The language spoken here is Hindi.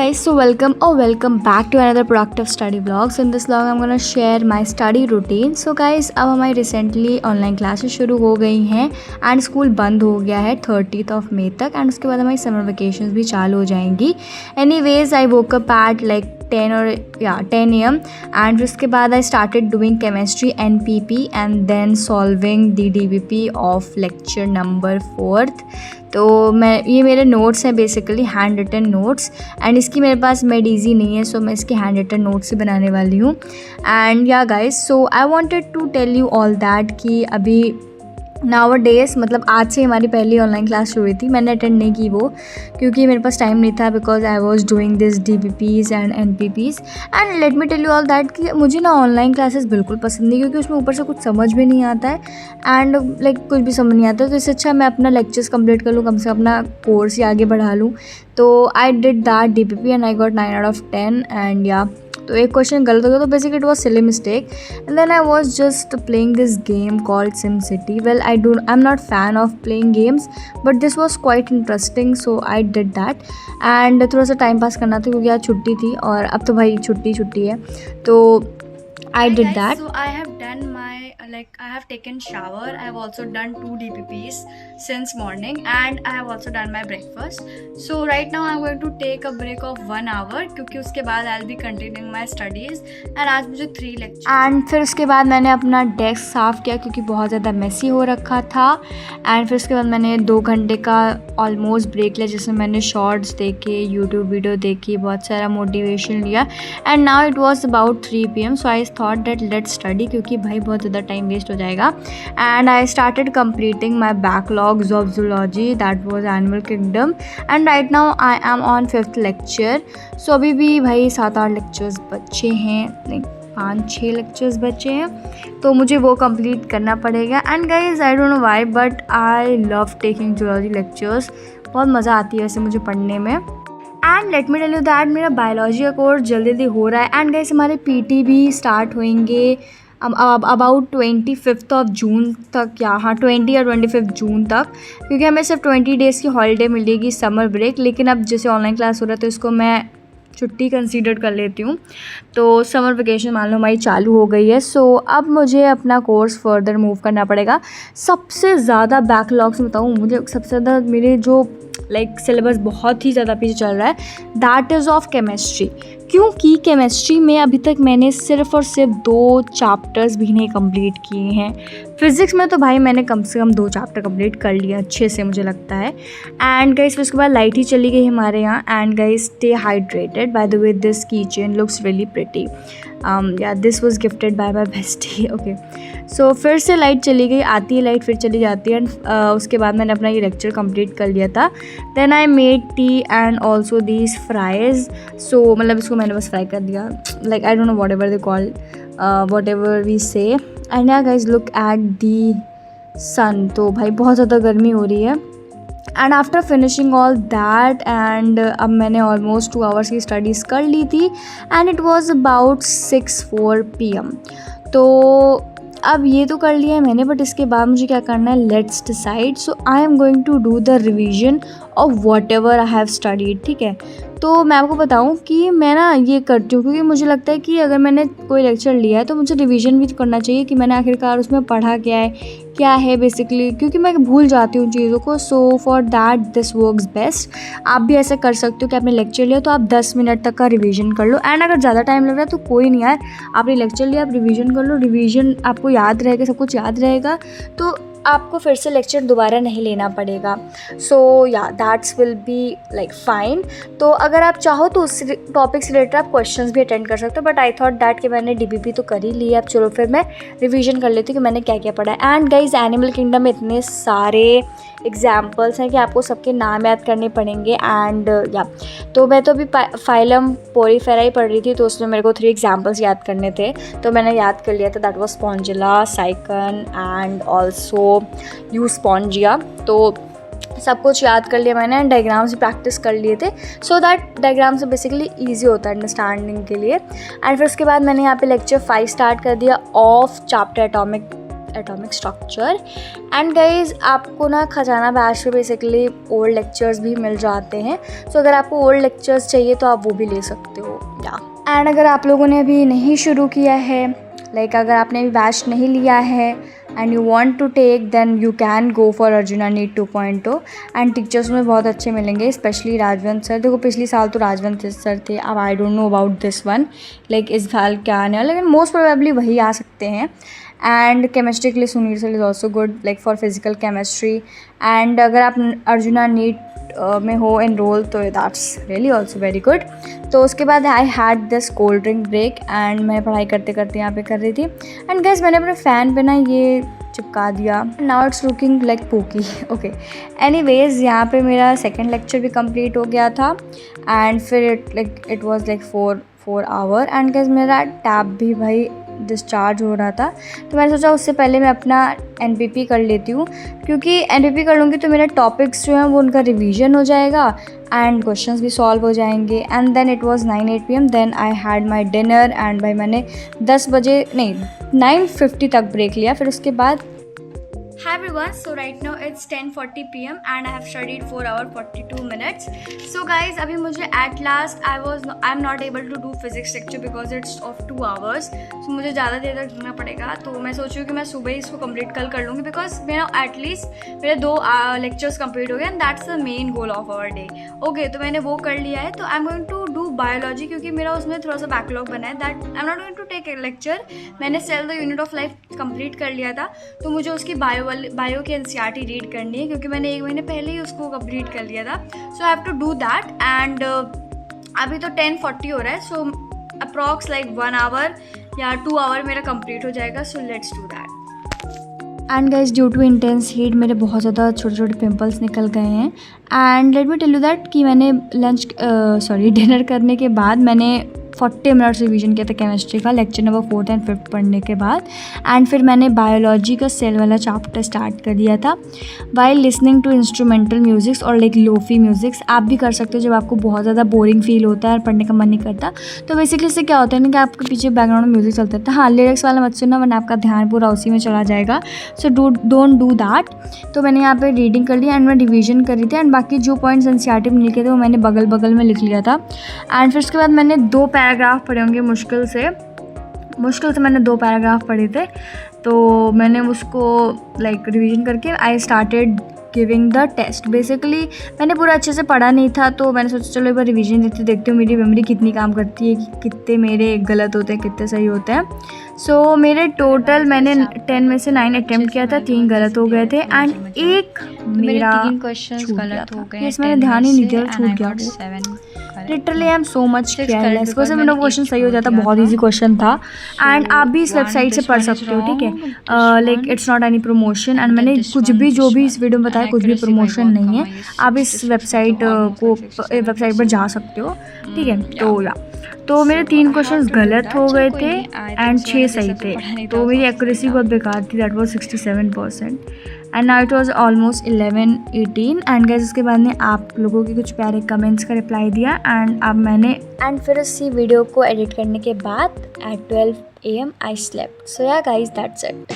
guys, so welcome back to another productive study vlog. So in this vlog I'm gonna share my study routine. So guys, अब हमारी रिसेंटली ऑनलाइन क्लासेस शुरू हो गई हैं एंड स्कूल बंद हो गया है 30th मई तक एंड उसके बाद हमारी समर वेकेशंस भी चालू हो जाएंगी. Anyways I woke up at like 10 AM and फिर उसके बाद I started doing chemistry NPP and then solving the DBP of lecture number 4th. तो ये मेरे नोट्स हैं, basically hand written notes and इसकी मेरे पास मेडीजी नहीं है, सो मैं इसके हैंड रिटन नोट्स से बनाने वाली हूँ. And yeah guys, so I wanted to tell you all that कि अभी नाउअडेज मतलब आज से हमारी पहली ऑनलाइन क्लास शुरू हुई थी. मैंने अटेंड नहीं की वो क्योंकि मेरे पास टाइम नहीं था because I was doing this DBPs and NPPs. And let me tell you all that कि मुझे ना ऑनलाइन क्लासेस बिल्कुल पसंद नहीं, क्योंकि उसमें ऊपर से कुछ समझ भी नहीं आता है एंड लाइक कुछ भी समझ नहीं आता. तो इससे अच्छा मैं अपना लेक्चर्स कंप्लीट कर लूँ, कम से कम अपना कोर्स ही आगे बढ़ा लूँ. तो I did that DBP and I got 9/10 and yeah तो एक क्वेश्चन गलत हो गया, तो basically it was silly mistake. And then I was just playing this game called SimCity. Well I am not fan of playing games but this was quite interesting, so I did that. And थोड़ा सा टाइम पास करना था क्योंकि आज छुट्टी थी और अब तो भाई छुट्टी है, तो I did that. So I have done I have taken shower. I have also done 2 DBPs since morning and I have also done my breakfast. So right now I'm going to take a break of 1 hour क्योंकि उसके बाद I'll be continuing my studies. And आज मुझे 3 lectures. And फिर उसके बाद मैंने अपना डेस्क साफ़ किया क्योंकि बहुत ज़्यादा मेसी हो रखा था. एंड फिर उसके बाद मैंने 2 घंटे का ऑलमोस्ट ब्रेक लिया जिसमें मैंने शॉर्ट्स देखे, यूट्यूब वीडियो देखी, बहुत सारा मोटिवेशन लिया. And now it was about 3 PM. So I thought that let's study क्योंकि भाई बहुत ज़्यादा टाइम वेस्ट हो जाएगा. And I started completing my backlogs of zoology, that was animal kingdom. And right now I am on 5th lecture. So अभी भी भाई 7-8 लेक्चर्स बचे हैं, नहीं 5-6 लेक्चर्स बचे हैं, तो मुझे वो कंप्लीट करना पड़ेगा. And guys I don't know why but I love taking zoology lectures. बहुत मज़ा आती है वैसे मुझे पढ़ने में. And let me tell you that मेरा बायोलॉजी का कोर्स जल्दी हो रहा है. एंड गाइस हमारे PT भी स्टार्ट होंगे अबाउट 25 जून तक, या हाँ 20 या 25 जून तक, क्योंकि हमें सिर्फ 20 डेज़ की हॉलीडे मिलेगी समर ब्रेक. लेकिन अब जैसे ऑनलाइन क्लास हो रहा है तो इसको मैं छुट्टी कंसीडर कर लेती हूँ. तो समर वेकेशन मान लो हमारी चालू हो गई है. सो अब मुझे अपना कोर्स फर्दर मूव करना पड़ेगा. सबसे ज़्यादा बैकलॉग्स में बताऊँ, मुझे सबसे ज़्यादा मेरे जो सिलेबस बहुत ही ज़्यादा पीछे चल रहा है, दैट इज़ ऑफ केमिस्ट्री. क्योंकि केमिस्ट्री में अभी तक मैंने सिर्फ और सिर्फ 2 चैप्टर्स भी नहीं कंप्लीट किए हैं. फिज़िक्स में तो भाई मैंने कम से कम 2 चैप्टर कंप्लीट कर लिया अच्छे से मुझे लगता है. एंड गाइस फिर उसके बाद लाइट ही चली गई हमारे यहाँ. And guys stay hydrated. By the way this keychain looks really pretty. Yeah this was gifted by my bestie. Okay, so फिर से लाइट चली गई, आती है लाइट फिर चली जाती है. एंड उसके बाद मैंने अपना ये लेक्चर कंप्लीट कर लिया था. Then I made tea and also these fries. So मतलब इसको मैंने बस फ्राई कर दिया, like I don't know whatever they call, whatever we say. And yeah guys look at the sun. तो भाई बहुत ज़्यादा गर्मी हो रही है. And after finishing all that and अब मैंने ऑलमोस्ट 2 आवर्स की स्टडीज़ कर ली थी. And it was about 6-4 PM. तो अब ये तो कर लिया है मैंने, बट इसके बाद मुझे क्या करना है, let's decide. So I am going to do the revision of whatever I have studied. ठीक है, तो मैं आपको बताऊं कि मैं ना ये करती हूँ क्योंकि मुझे लगता है कि अगर मैंने कोई लेक्चर लिया है तो मुझे रिवीजन भी करना चाहिए कि मैंने आखिरकार उसमें पढ़ा क्या है बेसिकली, क्योंकि मैं भूल जाती हूँ चीज़ों को. So for that this works best. आप भी ऐसा कर सकते हो कि आपने लेक्चर लिया तो आप 10 मिनट तक का रिवीजन कर लो. एंड अगर ज़्यादा टाइम लग रहा है तो कोई नहीं यार, आपने लेक्चर लिया आप रिवीजन कर लो. रिवीजन आपको याद रहेगा, सब कुछ याद रहेगा, तो आपको फिर से लेक्चर दोबारा नहीं लेना पड़ेगा. सो या that's will be like fine. तो अगर आप चाहो तो उस टॉपिक से रिलेटेड आप क्वेश्चंस भी अटेंड कर सकते हो, बट आई थॉट दैट कि मैंने DBP तो कर ही लिया. अब चलो फिर मैं रिवीजन कर लेती हूँ कि मैंने क्या क्या पढ़ा है. एंड गाइज एनिमल किंगडम में इतने सारे एग्जाम्पल्स हैं कि आपको सबके नाम याद करने पड़ेंगे. एंड या तो मैं तो अभी फाइलम पोरीफेरा ही पढ़ रही थी, तो उसमें मेरे को 3 एग्जाम्पल्स याद करने थे, तो मैंने याद कर लिया था. That was spongilla, sycon and also euspongia. तो सब कुछ याद कर लिया मैंने. एंड डायग्राम्स भी प्रैक्टिस कर लिए थे, सो दैट डायग्राम से बेसिकली ईजी होता है अंडरस्टैंडिंग के लिए. एंड फिर उसके बाद मैंने यहाँ पे लेक्चर 5 स्टार्ट कर दिया of chapter atomic structure. And guys आपको ना खजाना बैच पे बेसिकली ओल्ड लेक्चर्स भी मिल जाते हैं, सो अगर आपको ओल्ड लेक्चर्स चाहिए तो आप वो भी ले सकते हो या। एंड अगर आप लोगों ने अभी नहीं शुरू किया है, लाइक अगर आपने अभी बैच नहीं लिया है and you want to take, then you can go for Arjuna NEET 2.0। And teachers में बहुत अच्छे मिलेंगे, स्पेशली राजवंत सर। देखो पिछली साल तो राजवंत सर थे, अब आई don't know about this one, like इस साल क्या आने वाला, लेकिन मोस्ट प्रोबेबली वही आ सकते हैं। एंड केमिस्ट्री के लिए Sunil sir is also good, like for physical chemistry. And अगर आप अर्जुना नीट में हो एनरोल तो that's really also very good. तो उसके बाद I had this cold drink break and मैं पढ़ाई करते करते यहाँ पे कर रही थी। एंड गाइस मैंने अपने फ़ैन पे ना ये चिपका दिया, now it's looking like poke. Okay, anyways यहाँ पे मेरा सेकेंड लेक्चर भी कंप्लीट हो गया था एंड फिर it was like 4 hour. And guys मेरा टैब भी भाई डिस्चार्ज हो रहा था, तो मैंने सोचा उससे पहले मैं अपना एनपीपी कर लेती हूँ, क्योंकि एनपीपी कर लूँगी तो मेरे टॉपिक्स जो हैं वो उनका रिवीजन हो जाएगा एंड क्वेश्चंस भी सॉल्व हो जाएंगे। And then it was 9-8 PM, then I had my dinner and भाई मैंने 10 बजे नहीं 9:50 तक ब्रेक लिया। फिर उसके बाद Hi everyone, so right now it's 10:40 PM and I have studied 4 hours 42 minutes. So guys, अभी मुझे at last I'm not able to do physics lecture because it's of 2 hours. So मुझे ज़्यादा देर तक रुकना पड़ेगा, तो मैं सोच रही हूँ कि मैं सुबह ही इसको कंप्लीट कल कर लूँगी, बिकॉज मेरा एटलीस्ट मेरे 2 लेक्चर्स कंप्लीट हो गए and that's the main goal of our day. Okay, तो मैंने वो कर लिया है, तो I am going to do biology, क्योंकि मेरा उसमें थोड़ा सा बैकलॉग बना है, that I am not going to take a lecture. मैंने cell the unit of life complete कर लिया था, तो मुझे उसकी बायो की एनसीईआरटी रीड करनी है, क्योंकि मैंने 1 महीने पहले ही उसको कंप्लीट कर लिया था। So I have to do that. And अभी तो 10:40 हो रहा है, सो अप्रॉक्स लाइक 1 आवर या 2 आवर मेरा कंप्लीट हो जाएगा। So let's do that. And guys due to intense heat मेरे बहुत ज़्यादा छोटे छोटे पिंपल्स निकल गए हैं। And let me tell you that कि मैंने डिनर करने के बाद मैंने 40 मिनट्स रिवीजन किया था केमिस्ट्री का, lecture number 4th and 5th पढ़ने के बाद। एंड फिर मैंने बायोलॉजी का सेल वाला चैप्टर स्टार्ट कर दिया था while listening to instrumental musics और लाइक लोफी म्यूजिक्स। आप भी कर सकते हो जब आपको बहुत ज़्यादा बोरिंग फील होता है और पढ़ने का मन नहीं करता। तो बेसिकली इससे क्या होता है ना कि आपके पीछे बैकग्राउंड में म्यूजिक चलता है, तो हाँ लिरिक्स वाला मत सुनना वरना आपका ध्यान पूरा उसी में चला जाएगा। So don't do that. तो मैंने यहाँ पे रीडिंग कर लिया एंड मैं रिवीजन कर रही थी, एंड बाकी जो पॉइंट्स एनसीईआरटी में लिखे थे वो मैंने बगल बगल में लिख लिया था। एंड फिर उसके बाद मैंने 2 पैराग्राफ पढ़े होंगे, मुश्किल से मैंने 2 पैराग्राफ पढ़े थे, तो मैंने उसको लाइक रिवीजन करके I started giving the test. Basically मैंने पूरा अच्छे से पढ़ा नहीं था, तो मैंने सोचा चलो एक बार रिवीजन देखती हूँ मेरी मेमोरी कितनी काम करती है, कि कितने मेरे गलत होते हैं कितने सही होते हैं। सो मेरे टोटल मैंने 10 में से 9 अटेम्प्ट किया था, 3 गलत हो गए थे एंड 1 मेरा 3 क्वेश्चंस गलत हो गए। इसमें मैंने ध्यान ही नहीं दिया, छूट गया। Literally I am so much careless. वैसे मेरा क्वेश्चन सही हो जाता, बहुत ईजी क्वेश्चन था। एंड आप भी इस वेबसाइट से पढ़ सकते हो, ठीक है, like it's not any promotion. And मैंने कुछ भी जो भी इस वीडियो में बताया कुछ भी प्रमोशन नहीं है, आप इस वेबसाइट पर जा सकते हो, ठीक है। तो या तो मेरे 3 क्वेश्चंस गलत हो गए थे एंड 6 सही थे, तो मेरी एक्यूरेसी बहुत बेकार थी, that was 67%। And now it was almost 11:18। And guys उसके बाद में आप लोगों के कुछ प्यारे कमेंट्स का रिप्लाई दिया एंड फिर उसी वीडियो को एडिट करने के बाद एट 12 AM आई स्लेप्ट। सो या गाइस दैट्स इट।